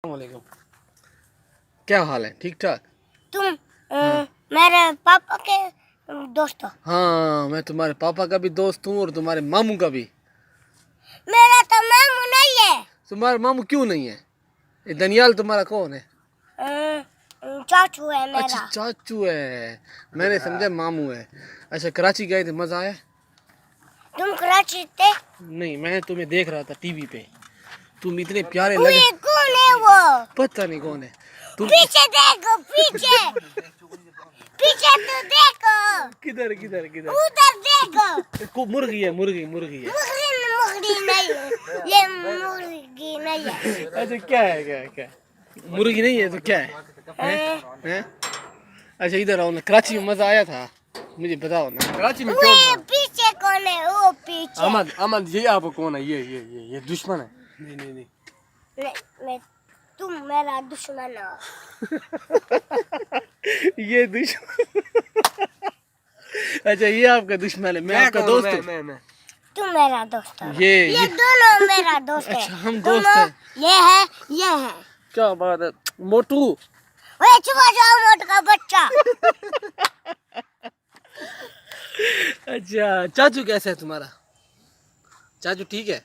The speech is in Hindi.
वालेकुम। क्या हाल है? ठीक ठाक। तुम मेरे पापा के दोस्त हो। हाँ, मैं तुम्हारे पापा का भी दोस्त हूँ और तुम्हारे मामू का भी। मेरा तो मामू नहीं है। तुम्हारा मामू क्यों नहीं है? ये दनियाल तुम्हारा कौन है? चाचू है मेरा। अच्छा, चाचू है। मैंने समझा मामू है। अच्छा, कराची गए थे, मजा आया? तुम कराची थे? नहीं, मैं तुम्हें देख रहा था टीवी पे। तुम इतने प्यारे वो लगे। ये कौन है वो? पता नहीं कौन है तुम। पीछे देखो, पीछे पीछे तो देखो। किधर किधर किधर? उधर देखो। को मुर्गी है, मुर्गी मुर्गी है। मुर्गी नहीं है, ये मुर्गी नहीं है। अच्छा, क्या है? क्या है? क्या है? मुर्गी नहीं है तो क्या है? हैं? अच्छा, इधर आओ ना। कराची में मजा आया था, मुझे बताओ ना। कराची में क्यों? वो पीछे कौन है? वो पीछे। अहमद, अहमद, ये आपको कौन है? ये दुश्मन है। नहीं नहीं नहीं। मैं तुम मेरा दुश्मन हो। ये दुश्मन। अच्छा, ये आपका दुश्मन है, मैं आपका दोस्त हूँ। मैं तुम मेरा दोस्त हो। ये दोनों मेरा दोस्त है। अच्छा, हम दोस्त हैं। ये है। क्या बात है मोटू। ओए चुप हो जाओ मोट का बच्चा। अच्छा, चाचू कैसा है तुम्हारा? चाचू ठीक है?